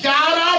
11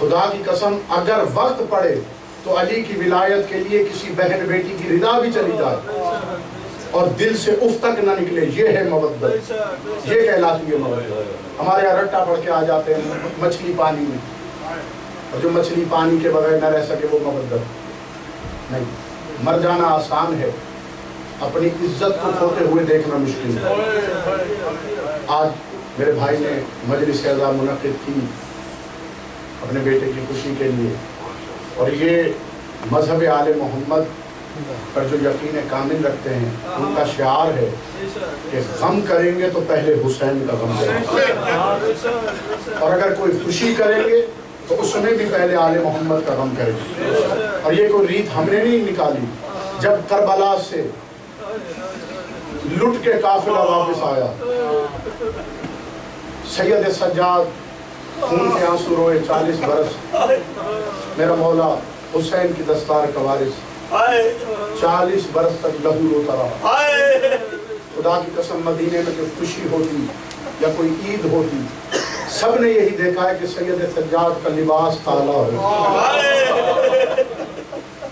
خدا کی قسم اگر وقت پڑے تو علی کی ولایت کے لیے کسی بہن بیٹی کی رضا بھی چلی جائے اور دل سے اف تک نہ نکلے، یہ ہے مودت، یہ کہلاتی ہے مودت۔ ہمارے یہاں رٹا پڑھ کے آ جاتے ہیں مچھلی پانی میں، اور جو مچھلی پانی کے بغیر نہ رہ سکے وہ مودت نہیں۔ مر جانا آسان ہے، اپنی عزت کو کھوتے ہوئے دیکھنا مشکل ہے۔ آج میرے بھائی نے مجلس عزا منعقد کی اپنے بیٹے کی خوشی کے لیے، اور یہ مذہب آل محمد پر جو یقین کامل رکھتے ہیں ان کا شعار ہے کہ غم کریں گے تو پہلے حسین کا غم کریں گے، اور اگر کوئی خوشی کریں گے تو اس میں بھی پہلے آل محمد کا غم کریں گے۔ اور یہ کوئی ریت ہم نے نہیں نکالی، جب کربلا سے لٹ کے قافلہ واپس آیا، سید سجاد خون کے آنسو روئے 40 برس، میرا مولا حسین کی دستار کا وارث 40 برس تک لہو روتا رہا۔ خدا کی قسم مدینے میں جو خوشی ہوتی یا کوئی عید ہوتی، سب نے یہی دیکھا ہے کہ سید سجاد کا لباس کالا ہو۔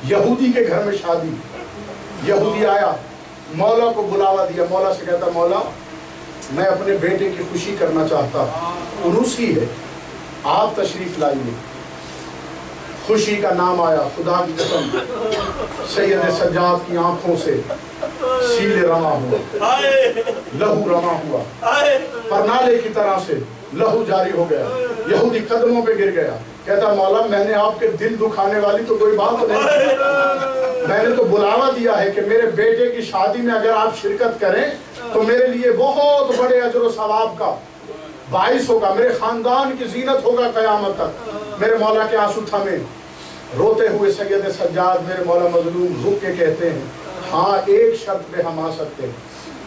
یہودی کے گھر میں شادی، یہودی آیا، مولا کو بلاوا دیا، مولا سے کہتا مولا میں اپنے بیٹے کی خوشی کرنا چاہتا، عروسی ہے، آپ تشریف لائیے۔ خوشی کا نام آیا، خدا کی قسم سید سجاد کی آنکھوں سے سیلے رواں ہوا، لہو رواں ہوا، پرنالے کی طرح سے لہو جاری ہو گیا۔ یہودی قدموں پہ گر گیا، کہتا مولا میں نے آپ کے دل دکھانے والی تو کوئی بات نہیں، میں نے تو بلاوا دیا ہے کہ میرے بیٹے کی شادی میں اگر آپ شرکت کریں تو میرے لیے بہت بڑے اجر و ثواب کا باعث ہوگا، میرے خاندان کی زینت ہوگا قیامت تک۔ میرے مولا کے آنسو تھمے، روتے ہوئے سید سجاد میرے مولا مظلوم رک کے کہتے ہیں ہاں ایک شرط پہ ہم آ سکتے ہیں،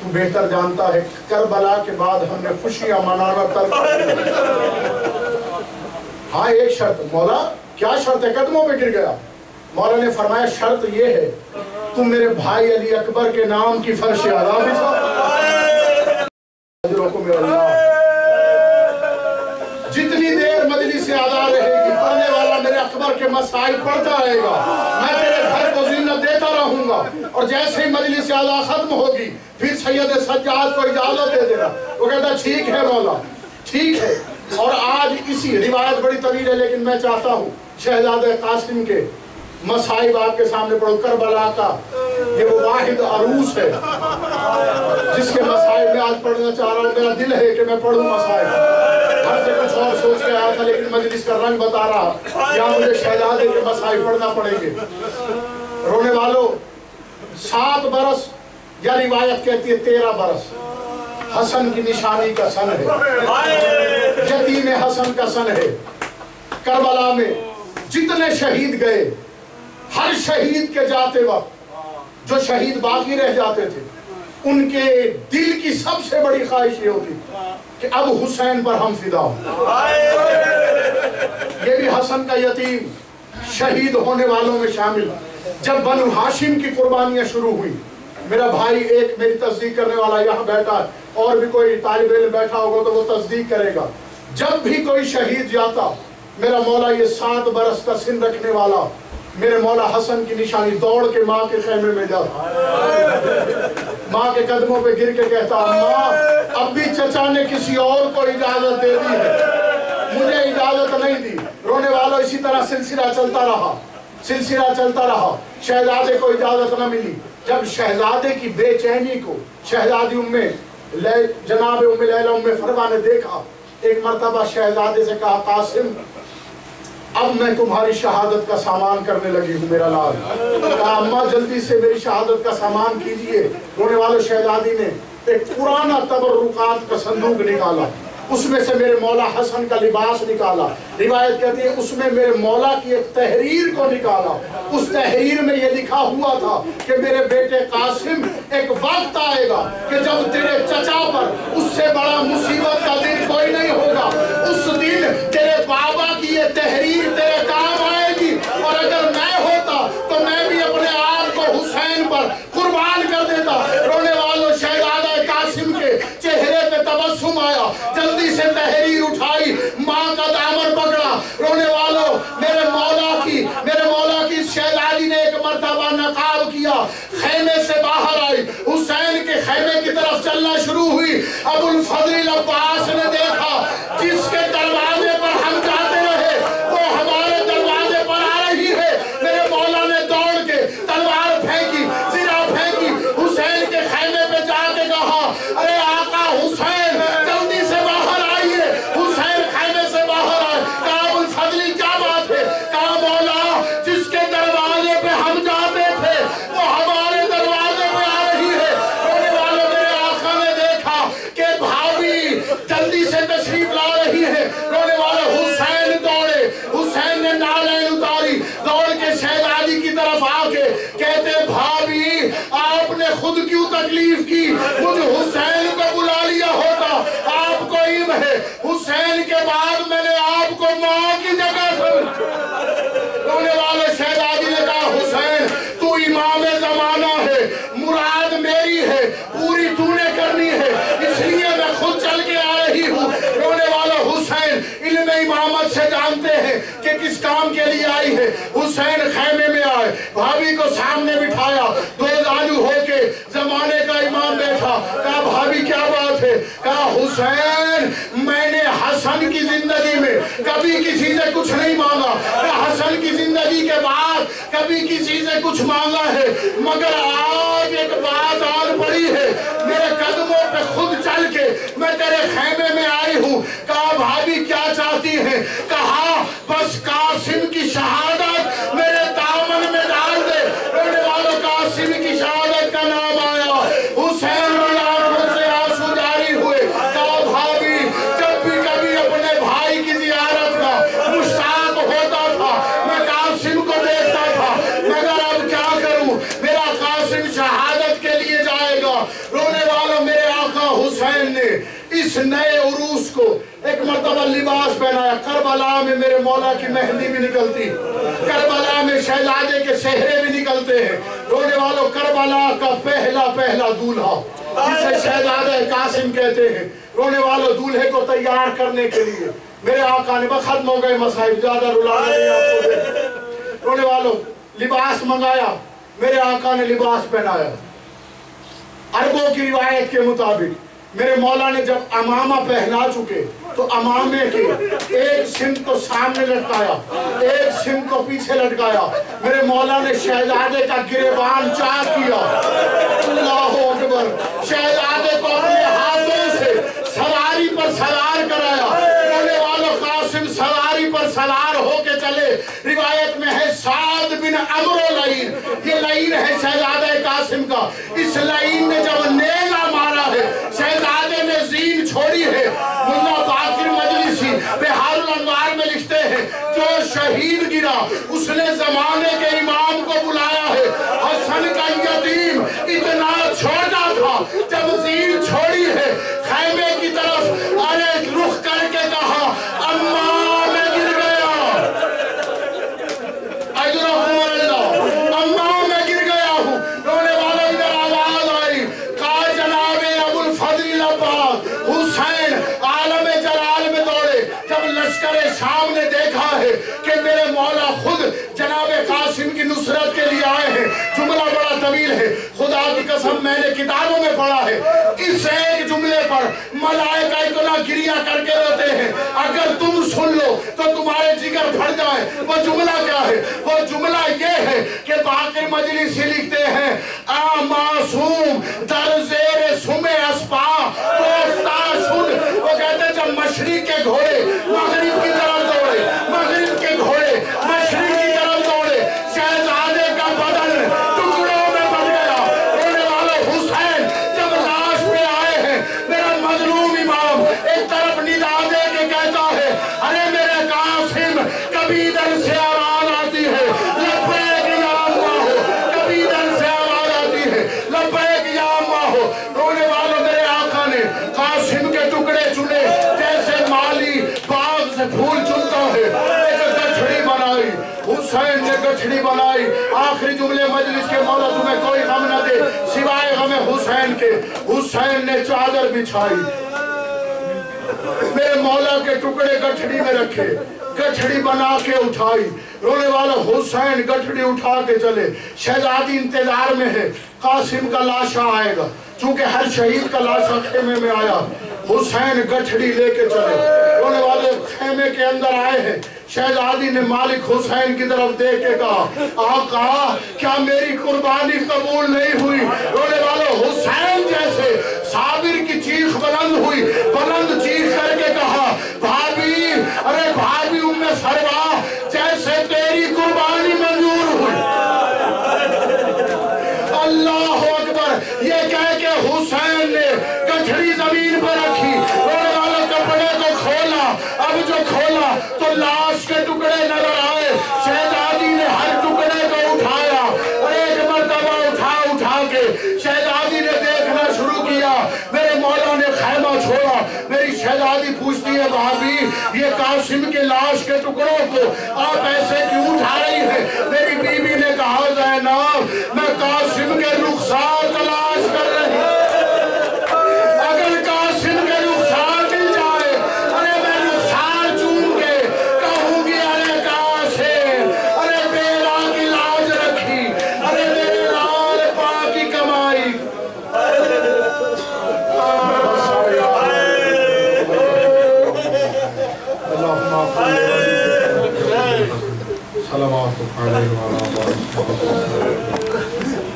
تو بہتر جانتا ہے کربلا کے بعد ہم نے خوشیاں منانا ترک کر دیا۔ ہاں ایک شرط، مولا کیا شرط ہے؟ قدموں پہ گر گیا۔ مولا نے فرمایا شرط یہ ہے تم میرے بھائی علی اکبر کے نام کی فرش اعلیٰ بچھا۔ جتنی دیر مجلس اعلیٰ رہے گی پڑھنے والا میرے اکبر کے مسائل پڑھتا رہے گا، میں تیرے گھر کو زینت دیتا رہوں گا، اور جیسے ہی مجلس اعلیٰ ختم ہوگی پھر سید سجاد کو اجازت دے دینا۔ وہ کہتا ٹھیک ہے مولا، ٹھیک ہے۔ اور آج اسی روایت بڑی طویل ہے لیکن میں چاہتا ہوں شہزادہ قاسم کے مصائب آپ کے سامنے پڑھو۔ کربلا کا یہ وہ واحد عروس ہے جس کے مصائب میں آج پڑھنا چاہ رہا ہوں۔ میرا دل ہے کہ میں پڑھوں مصائب، گھر سے کچھ اور سوچ کے آیا تھا لیکن مجلس کا رنگ بتا رہا یا مجھے شہزادے کے مصائب پڑھنا پڑیں گے۔ رونے والوں 7 برس یا روایت کہتی ہے 13 برس حسن کی نشانی کا سن ہے، یتیم حسن کا سن ہے۔ کربلا میں جتنے شہید گئے، ہر شہید کے جاتے وقت جو شہید باقی رہ جاتے تھے ان کے دل کی سب سے بڑی خواہش یہ ہوتی کہ اب حسین پر ہم فدا ہوں۔ یہ بھی حسن کا یتیم شہید ہونے والوں میں شامل۔ جب بنو ہاشم کی قربانیاں شروع ہوئی، میرا بھائی ایک میری تصدیق کرنے والا یہاں بیٹھا ہے، اور بھی کوئی طالب علم بیٹھا ہوگا تو وہ تصدیق کرے گا، جب بھی کوئی شہید جاتا میرا مولا یہ 7 برس کا سن رکھنے والا میرے مولا حسن کی نشانی دوڑ کے ماں کے خیمے میں جاتا، ماں کے قدموں پہ گر کے کہتا ماں اب بھی چچا نے کسی اور کو اجازت دے دی ہے، مجھے اجازت نہیں دی۔ رونے والوں اسی طرح سلسلہ چلتا رہا، سلسلہ چلتا رہا، شہزادے کو اجازت نہ ملی۔ جب شہزادے کی بے چینی کو شہزادی جناب ام لیلہ فروا نے دیکھا، ایک مرتبہ شہزادے سے کہا قاسم اب میں تمہاری شہادت کا سامان کرنے لگی ہوں میرا لال۔ کہا اماں جلدی سے میری شہادت کا سامان کیجئے۔ رونے والے شہزادی نے ایک پرانا تبرکات کا صندوق نکالا، اس میں سے میرے مولا حسن کا لباس نکالا، روایت کہتی ہے اس میں میرے مولا کی ایک تحریر کو نکالا، اس تحریر میں یہ لکھا ہوا تھا کہ میرے بیٹے قاسم ایک وقت آئے گا کہ جب تیرے چچا پر اس سے بڑا مصیبت کا دن کوئی نہیں ہوگا، اس دن تیرے بابا کی یہ تحریر تیرے کام آئے گی، اور اگر میں ہوتا تو میں بھی اپنے آپ کو حسین پر قربان کر دیتا۔ رونے والوں شہزادہ قاسم کے چہرے پہ تبسم آیا، جلدی سے تحریر اٹھائی، ماں کا دامن پکڑا۔ رونے والوں مرتبہ نقاب کیا، خیمے سے باہر آئی، حسین کے خیمے کی طرف چلنا شروع ہوئی۔ ابو الفضل عباس نے دیکھا جس کے دروازے پر ہم جاتے رہے وہ ہمارے دروازے پر آ رہی ہے۔ میرے مولا نے دوڑ کے تلوار پھینکی، زرہ پھینکی، حسین کے خیمے پہ جا کے کہا ارے آقا حسین جلدی سے باہر آئیے۔ حسین خیمے سے باہر آئے۔ کہا ابو الفضل کیا بات ہے؟ کہا مولا جس کے دروازے پہ ہم جاتے تھے وہ ہمارے دروازے پہ آ رہی ہے۔ رونے والوں میرے آقا نے دیکھا کہ بھابی جلدی سے تشریف لا رہی ہے۔ رونے والے حسین دوڑے، حسین نے نالین اتاری، دوڑ کے شہزادی کی طرف آ کے کہتے بھابی آپ نے خود کیوں تکلیف کی، مجھ حسین کو بلا لیا ہوتا، آپ کو علم ہے حسین کے بعد میں نے آپ کو ماں کی جگہ رونے والے شہزادی نے کہا حسین تو امام زمانہ ہے، مراد میری ہے، پوری تو نے کرنی ہے، اس لیے میں خود چل کے آ رہی ہوں۔ رونے والا حسین علم امامت سے جانتے ہیں کہ کس کام کے لیے آئی ہے۔ حسین خیمے میں آئے، بھابی کو سامنے بٹھایا، دو زانو ہو کے زمانے کا امام بیٹھا۔ کہا بھابی کیا بات ہے؟ کہا حسین میں نے حسن کی زندگی میں کبھی کسی سے کچھ نہیں مانگا، حسن کی زندگی کے بعد کبھی کسی سے کچھ مانگا ہے، مگر آج ایک بات آن پڑی ہے، میرے قدموں پہ خود چل کے میں تیرے خیمے میں آئی ہوں۔ کہا بھابی کیا چاہتی ہیں؟ کہا بس قاسم کی شہادت میرے دامن میں ڈال دے۔ رونے والوں قاسم کی شہادت کا نام آیا، حسین کی آنکھوں سے آنسو جاری ہوئے۔ کہا بھابی جب بھی کبھی اپنے بھائی کی زیارت کا مشتاق ہوتا تھا میں قاسم کو دیکھتا تھا، مگر اب کیا کروں، میرا قاسم شہادت کے لیے جائے گا۔ رونے والوں میرے آقا حسین نے اس نئے عروس کو ایک مرتبہ لباس پہنایا۔ کربلا میں میرے مولا کی مہندی بھی نکلتی، کربلا میں شہزادے کے سہرے بھی نکلتے ہیں۔ رونے والوں کربلا کا پہلا دولہا جسے شہزادہ قاسم کہتے ہیں، رونے والوں دولہے کو تیار کرنے کے لیے میرے آقا نے ختم ہو گئے مصائب، زیادہ رلانا نہیں آپ کو دے۔ رونے والوں لباس منگایا، میرے آقا نے لباس پہنایا۔ عربوں کی روایت کے مطابق میرے مولا نے جب امامہ پہنا چکے تو امامے کے ایک سمت کو سامنے لٹکایا، ایک سمت کو پیچھے لٹکایا۔ میرے مولا نے شہزادے کا گریبان چاک کیا، اللہ اکبر، شہزادے کو اپنے ہاتھوں سے سواری پر سوار کرایا۔ رونے والوں قاسم سواری پر سوار ہو کے چلے۔ روایت میں ہے سعد بن عمرو لعین، یہ لعین ہے شہزادہ قاسم کا۔ اس لعین نے جب نیزہ مارا ہے شہزادے نے زین چھوڑی ہے۔ ملا باقر مجلسی بحار الانوار میں لکھتے ہیں جو شہید گرا اس نے زمانے کے امام کو بلایا ہے۔ حسن کا یتیم اتنا چھوٹا تھا جب زین چھوڑی ہے خیمے کی طرف ارے رخ کر کے کہا اماں میں گر گیا، اماں میں گر گیا ہوں۔ رونے والا ادھر آواز آئی، کہا جناب ابو الفضل عباس حسین عالم جلال میں دوڑے۔ جب لشکر شام نے دیکھا ہے کہ میرے مولا خود جناب قاسم کی نصرت کے لیے آئے ہیں، جملہ بڑا طویل ہے، خدا کی قسم میں نے کتابوں میں پڑھا ہے، اس ایک جملے پر ملائکہ اتنا گریہ کر کے روتے ہیں، اگر تم سن لو تو تمہارے جگر پھٹ جائے۔ وہ جملہ کیا ہے؟ وہ جملہ یہ ہے کہ باقر مجلسی لکھتے ہیں آ معصوم در زیر سم اسپا کوفتہ شد۔ وہ کہتے ہیں جب مشرق کے گھوڑے مغرب کی طرف دوڑے، مغرب کے گھوڑے مشرق کی طرف دوڑے، شہزادے کا بدن ٹکڑوں میں بن گیا۔ رونے والے حسین جب لاش پہ آئے ہیں، میرا مظلوم امام ایک طرف ندا دے کے کہتا ہے ارے میرے قاسم کبھی ادھر سے آواز آتی ہے لبیک یا اللہ ہو، کبھی ادھر سے آواز آتی ہے لبیک یا اللہ ہو۔ رونے والوں میرے آقا نے قاسم کے ٹکڑے چنے جیسے مالی باغ سے پھول چنتا ہے، ایک گٹھڑی بنائی، حسین نے گٹھڑی بنائی۔ آخری جملے مجلس کے مولا تمہیں کوئی غم نہ دے سوائے غم حسین کے۔ حسین نے چادر بچھائی، میرے مولا کے ٹکڑے گٹھڑی میں رکھے، گٹھڑی بنا کے اٹھائی، رونے والا حسین گٹھڑی اٹھا کے چلے، شہزادی انتظار میں ہے قاسم کا لاشا آئے گا، چونکہ ہر شہید کا لاشا خیمے میں آیا، حسین گٹھڑی لے کے چلے، رونے والے خیمے کے اندر آئے ہیں، شہزادی نے مالک حسین کی طرف دیکھ کے کہا آقا کیا میری قربانی قبول نہیں ہوئی؟ رونے والے حسین جیسے صابر کی چیخ بلند ہوئی، بلند چیخ کر کے کہا بھابی، ارے بھابی ام سروا جیسے تیری قربانی منظور ہوئی۔ اللہ اکبر، یہ کہہ کے حسین نے گٹھڑی زمین پر رکھی، رونے والے کپڑے کو کھولا، اب جو کھولا تو لاش کے ٹکڑے نظر آئے، شہزادی نے ہر ٹکڑے کو اٹھایا اور ایک مرتبہ اٹھا کے شہزادی نے دیکھنا شروع کیا، میرے مولا نے خیمہ چھوڑا، میری شہزادی پوچھتی ہے بھابی یہ قاسم کے لاش کے ٹکڑوں کو آپ ایسے کیوں اٹھا رہی ہیں؟ میری بیوی نے کہا زینب میں قاسم کے رخسار تلاش کر رہی ہوں، اگر قاسم کے رخسار مل جائے ارے میں رخسار چون کے کہوں گی ارے قاسم، ارے بیرا کی لاج رکھی، ارے میرے لال پاک کی کمائی۔ صلوات علیہ وعلیہ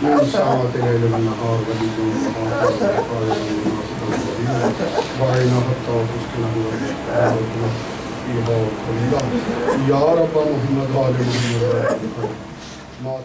من ساعة الليل والنهار وليل وعينا حتى تسكنه فيها قليلا يا رب محمد آل محمد ما